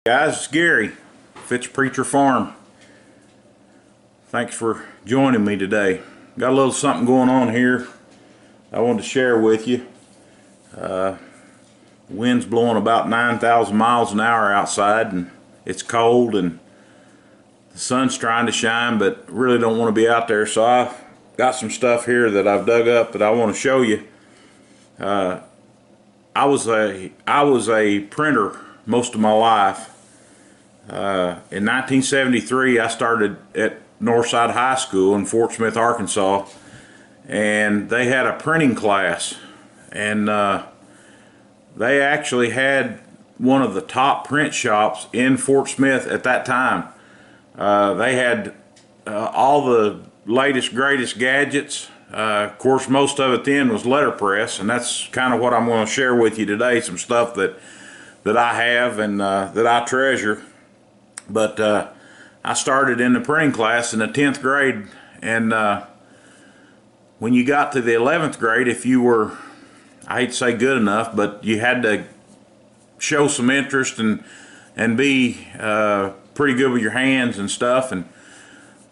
Guys, it's Gary, Fitz Preacher Farm. Thanks for joining me today. Got a little something going on here I wanted to share with you. Wind's blowing about 9,000 miles an hour outside, and it's cold and the sun's trying to shine, but really don't want to be out there, so I've got some stuff here that I've dug up that I want to show you. I was a printer most of my life. In 1973, I started at Northside High School in Fort Smith, Arkansas, and they had a printing class, and they actually had one of the top print shops in Fort Smith at that time. They had all the latest, greatest gadgets. Of course, most of it then was letterpress, and that's kind of what I'm going to share with you today, some stuff that I have and that I treasure. But I started in the printing class in the 10th grade, and when you got to the 11th grade, if you were, I hate to say good enough, but you had to show some interest and be pretty good with your hands and stuff. And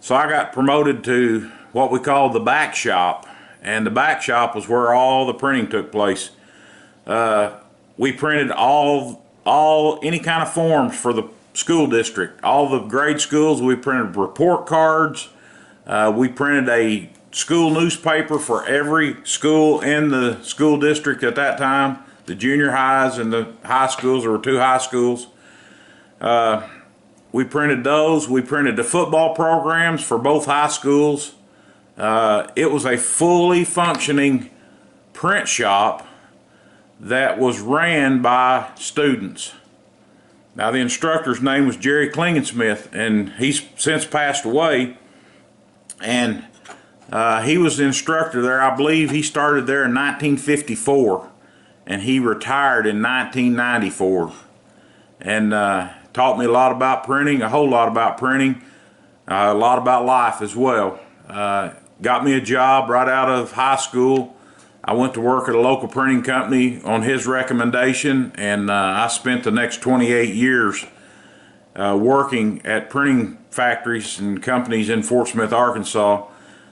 so I got promoted to what we call the back shop, and the back shop was where all the printing took place. We printed any kind of forms for the school district. All the grade schools, we printed report cards. We printed a school newspaper for every school in the school district at that time. The junior highs and the high schools, there were 2 high schools. We printed those. We printed the football programs for both high schools. It was a fully functioning print shop that was ran by students. Now, the instructor's name was Jerry Klingensmith, and he's since passed away. And he was the instructor there. I believe he started there in 1954, and he retired in 1994. And taught me a lot about printing, a whole lot about printing, a lot about life as well. Got me a job right out of high school. I went to work at a local printing company on his recommendation, and I spent the next 28 years working at printing factories and companies in Fort Smith, Arkansas.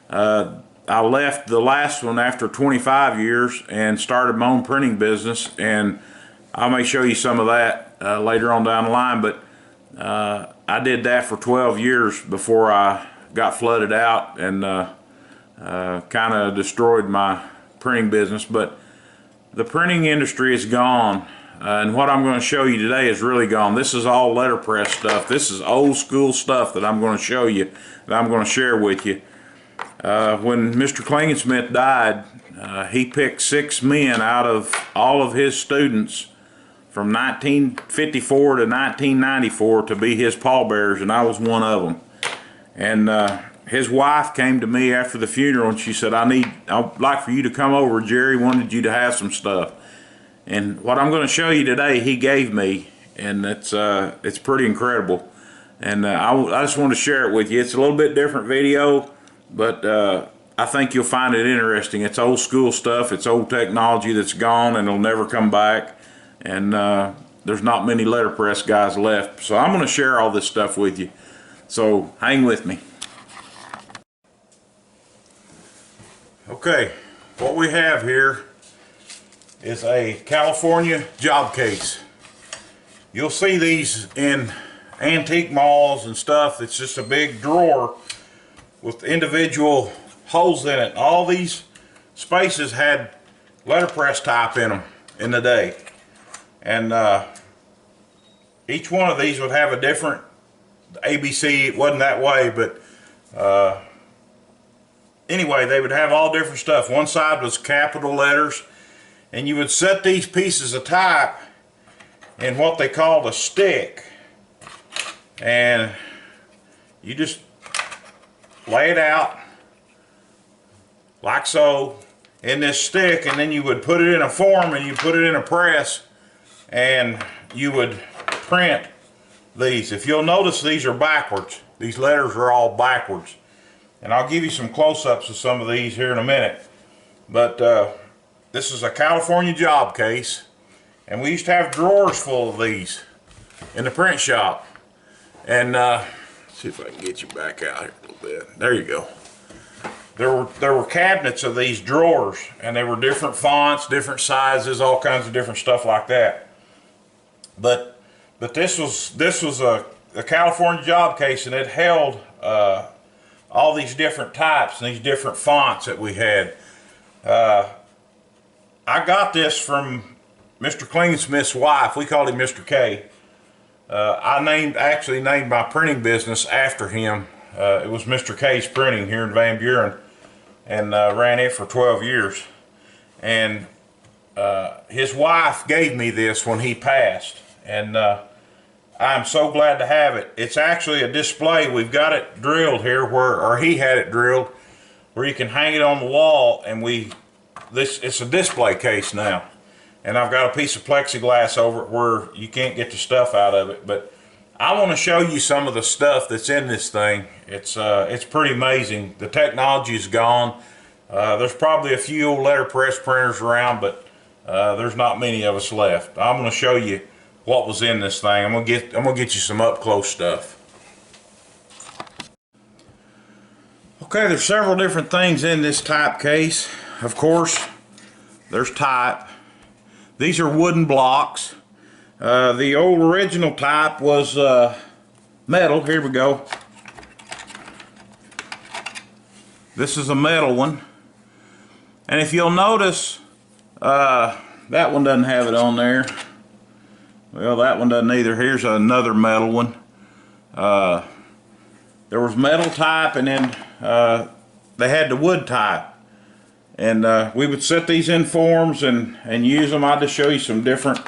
I left the last one after 25 years and started my own printing business, and I may show you some of that later on down the line, but I did that for 12 years before I got flooded out and kind of destroyed my printing business. But the printing industry is gone, and what I'm going to show you today is really gone. This is all letterpress stuff. This is old school stuff that I'm going to show you, that I'm going to share with you. When Mr. Klingensmith died, he picked 6 men out of all of his students from 1954 to 1994 to be his pallbearers, and I was one of them. And his wife came to me after the funeral, and she said, I'd like for you to come over, Jerry. Wanted you to have some stuff. And what I'm going to show you today, he gave me, and it's pretty incredible. And I just want to share it with you. It's a little bit different video, but I think you'll find it interesting. It's old school stuff. It's old technology that's gone and it'll never come back. And there's not many letterpress guys left. So I'm going to share all this stuff with you. So hang with me. Okay, what we have here is a California job case. You'll see these in antique malls and stuff. It's just a big drawer with individual holes in it. All these spaces had letterpress type in them in the day. And each one of these would have a different ABC. It wasn't that way, but anyway, they would have all different stuff. One side was capital letters, and you would set these pieces of type in what they called a stick, and you just lay it out like so in this stick, and then you would put it in a form and you put it in a press, and you would print these. If you'll notice, these are backwards. These letters are all backwards. And I'll give you some close-ups of some of these here in a minute. But this is a California job case, and we used to have drawers full of these. in the print shop. And see if I can get you back out here a little bit. There you go. There were cabinets of these drawers, and they were different fonts, different sizes, all kinds of different stuff like that. But this was a California job case, and it held all these different types and these different fonts that we had. I got this from Mr. Klingsmith's wife. We called him Mr. K. I actually named my printing business after him. It was Mr. K's Printing here in Van Buren, and ran it for 12 years. And his wife gave me this when he passed, and I'm so glad to have it. It's actually a display. We've got it drilled here, or he had it drilled, where you can hang it on the wall, and it's a display case now. And I've got a piece of plexiglass over it where you can't get the stuff out of it. But I want to show you some of the stuff that's in this thing. It's pretty amazing. The technology is gone. There's probably a few old letterpress printers around, but there's not many of us left. I'm going to show you what was in this thing. I'm gonna get you some up close stuff. Okay, there's several different things in this type case. Of course, there's type. These are wooden blocks. The old original type was metal. Here we go. This is a metal one. And if you'll notice, that one doesn't have it on there. Well, that one doesn't either. Here's another metal one. There was metal type, and then they had the wood type. And we would set these in forms and use them. I'll just show you some different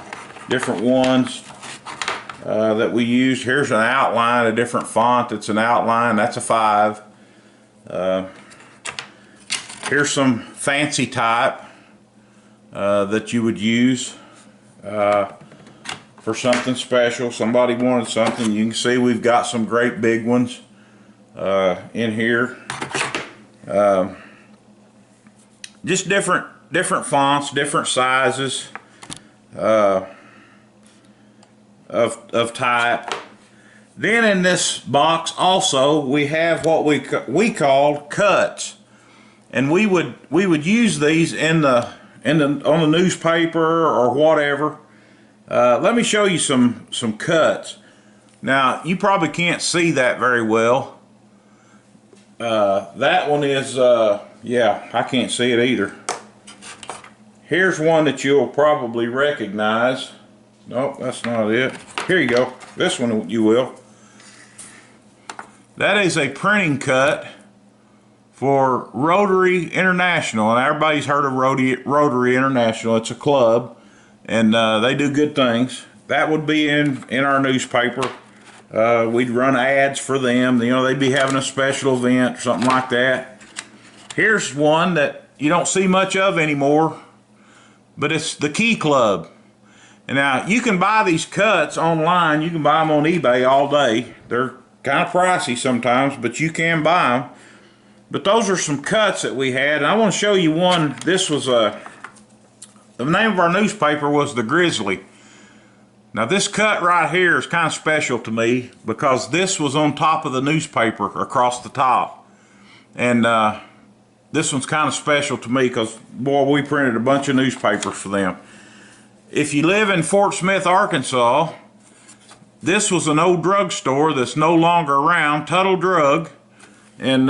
ones that we used. Here's an outline, a different font. It's an outline. That's a 5. Here's some fancy type that you would use for something special. Somebody wanted something. You can see we've got some great big ones in here. Just different fonts, different sizes of type. Then in this box also we have what we call cuts, and we would use these on the newspaper or whatever. Let me show you some cuts. Now you probably can't see that very well. That one is yeah, I can't see it either. Here's one that you'll probably recognize. Nope, that's not it. Here you go. This one you will. That is a printing cut for Rotary International, and everybody's heard of Rotary International. It's a club, and they do good things. That would be in our newspaper. We'd run ads for them. You know, they'd be having a special event or something like that. Here's one that you don't see much of anymore, but it's the Key Club. And now you can buy these cuts online. You can buy them on eBay all day. They're kind of pricey sometimes, but you can buy them. But those are some cuts that we had, and I want to show you one. This was the name of our newspaper was the Grizzly. Now this cut right here is kind of special to me because this was on top of the newspaper across the top. And this one's kind of special to me because, boy, we printed a bunch of newspapers for them. If you live in Fort Smith, Arkansas, this was an old drugstore that's no longer around, Tuttle Drug. And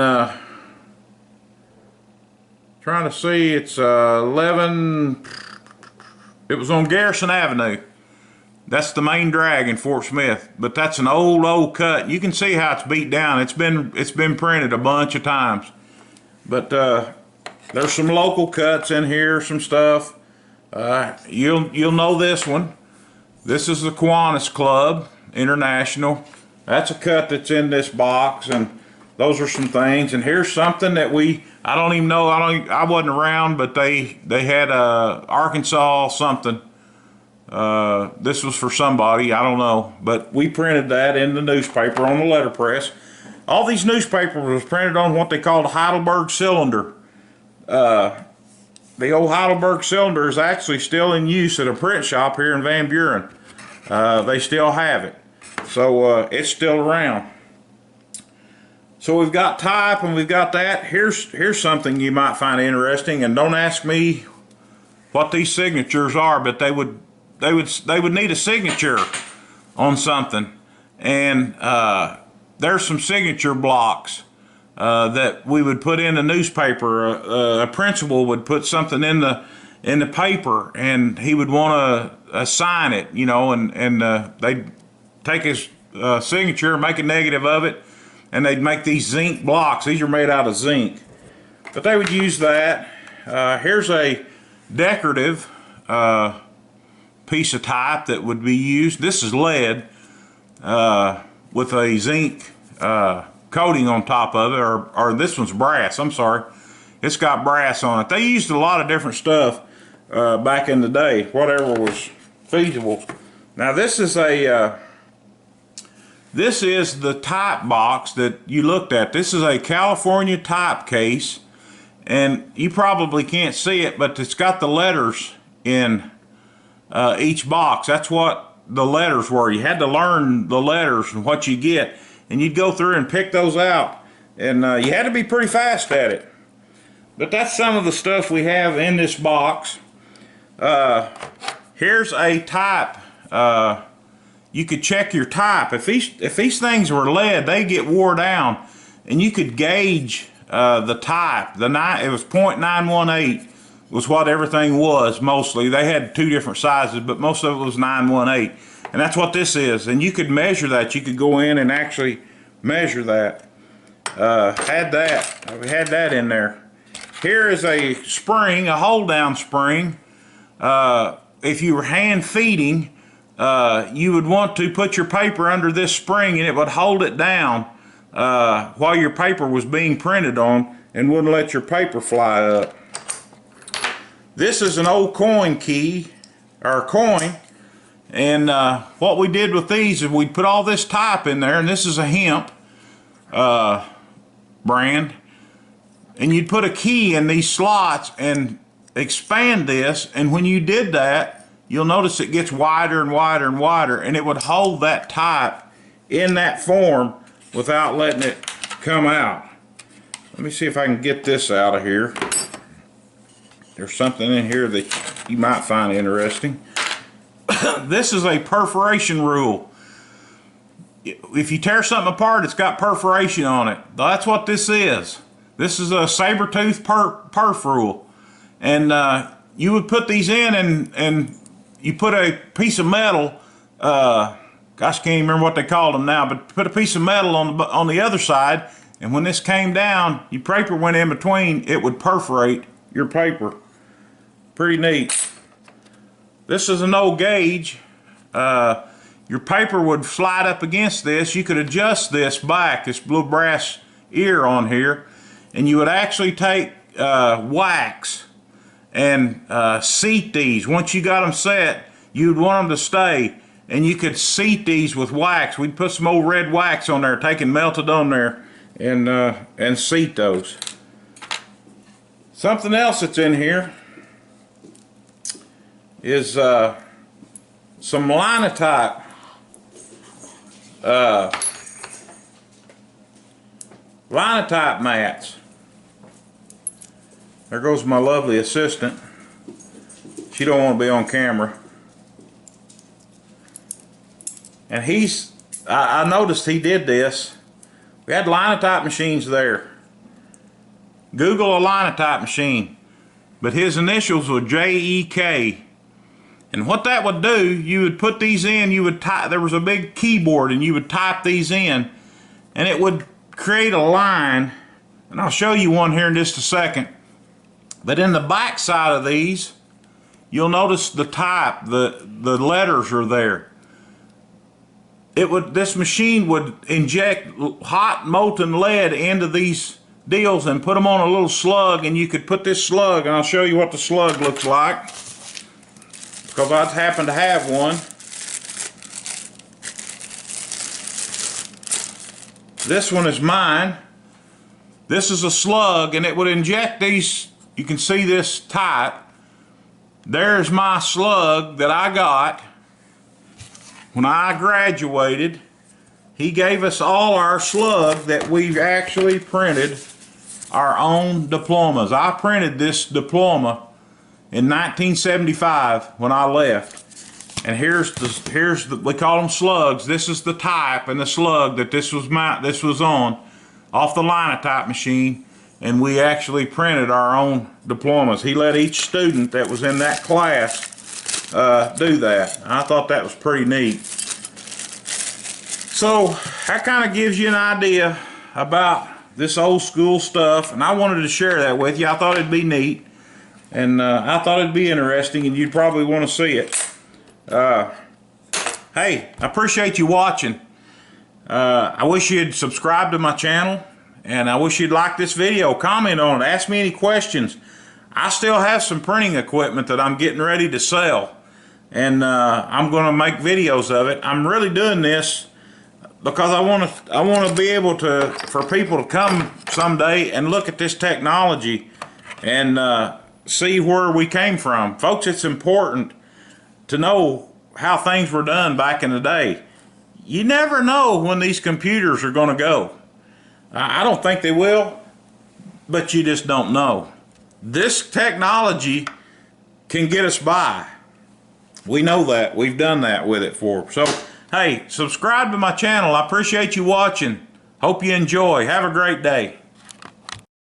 trying to see, it's 11, it was on Garrison Avenue. That's the main drag in Fort Smith, but that's an old cut. You can see how it's beat down. It's been printed a bunch of times. But there's some local cuts in here, some stuff. You'll know this one. This is the Kiwanis Club International. That's a cut that's in this box, and those are some things. And here's something that I don't even know. I wasn't around, but they had Arkansas something. This was for somebody, I don't know, but we printed that in the newspaper on the letterpress. All these newspapers was printed on what they called a Heidelberg cylinder. The old Heidelberg cylinder is actually still in use at a print shop here in Van Buren. They still have it. So it's still around. So we've got type and we've got that. Here's something you might find interesting, and don't ask me what these signatures are, but they would need a signature on something. And there's some signature blocks that we would put in the newspaper. A principal would put something in the paper, and he would want to sign it, you know, and they'd take his signature and make a negative of it, and they'd make these zinc blocks. These are made out of zinc, but they would use that. Here's a decorative piece of type that would be used. This is lead with a zinc coating on top of it, or this one's brass, I'm sorry. It's got brass on it. They used a lot of different stuff back in the day, whatever was feasible. Now this is the type box that you looked at. This is a California type case, and you probably can't see it, but it's got the letters in each box. That's what the letters were. You had to learn the letters and what you get, and you'd go through and pick those out, and you had to be pretty fast at it. But that's some of the stuff we have in this box. Here's a type. You could check your type. If these things were lead, they get wore down, and you could gauge the type. It was .918 was what everything was mostly. They had two different sizes, but most of it was 918, and that's what this is. And you could measure that. You could go in and actually measure that. We had that in there. Here is a spring, a hold down spring. If you were hand feeding, you would want to put your paper under this spring, and it would hold it down while your paper was being printed on, and wouldn't let your paper fly up. This is an old coin key, or coin, and what we did with these is we put all this type in there, and this is a hemp brand, and you'd put a key in these slots and expand this, and when you did that, you'll notice it gets wider and wider and wider, and it would hold that type in that form without letting it come out. Let me see if I can get this out of here. There's something in here that you might find interesting. This is a perforation rule. If you tear something apart, it's got perforation on it. That's what this is. This is a saber-tooth perf rule. And you would put these in, and you put a piece of metal, gosh, I can't even remember what they called them now, but put a piece of metal on the other side, and when this came down, your paper went in between, it would perforate your paper. Pretty neat. This is an old gauge. Your paper would slide up against this. You could adjust this back, this blue brass ear on here, and you would actually take wax and seat these. Once you got them set, you'd want them to stay, and you could seat these with wax. We'd put some old red wax on there, take and melt it on there, and seat those. Something else that's in here is some linotype mats. There goes my lovely assistant. She don't want to be on camera. And I noticed he did this. We had linotype machines there. Google a linotype machine. But his initials were J-E-K. And what that would do, you would put these in, you would type, there was a big keyboard, and you would type these in, and it would create a line, and I'll show you one here in just a second. But in the back side of these, you'll notice the type, the letters are there. This machine would inject hot molten lead into these deals and put them on a little slug, and you could put this slug, and I'll show you what the slug looks like, because I happen to have one. This one is mine. This is a slug, and it would inject these. You can see this type. There's my slug that I got, when I graduated, he gave us all our slug that we've actually printed our own diplomas. I printed this diploma in 1975 when I left. And here's the we call them slugs. This is the type and the slug that this was on, off the Linotype machine, and we actually printed our own diplomas. He let each student that was in that class do that. I thought that was pretty neat. So that kind of gives you an idea about this old school stuff, and I wanted to share that with you. I thought it'd be neat, and I thought it'd be interesting, and you'd probably want to see it. Hey, I appreciate you watching. I wish you'd subscribe to my channel, and I wish you'd like this video, comment on it, ask me any questions. I still have some printing equipment that I'm getting ready to sell, and I'm going to make videos of it. I'm really doing this because I want to be able to, for people to come someday and look at this technology and see where we came from. Folks, it's important to know how things were done back in the day. You never know when these computers are going to go. I don't think they will, but you just don't know. This technology can get us by. We know that. We've done that with it for. So, hey, subscribe to my channel. I appreciate you watching. Hope you enjoy. Have a great day.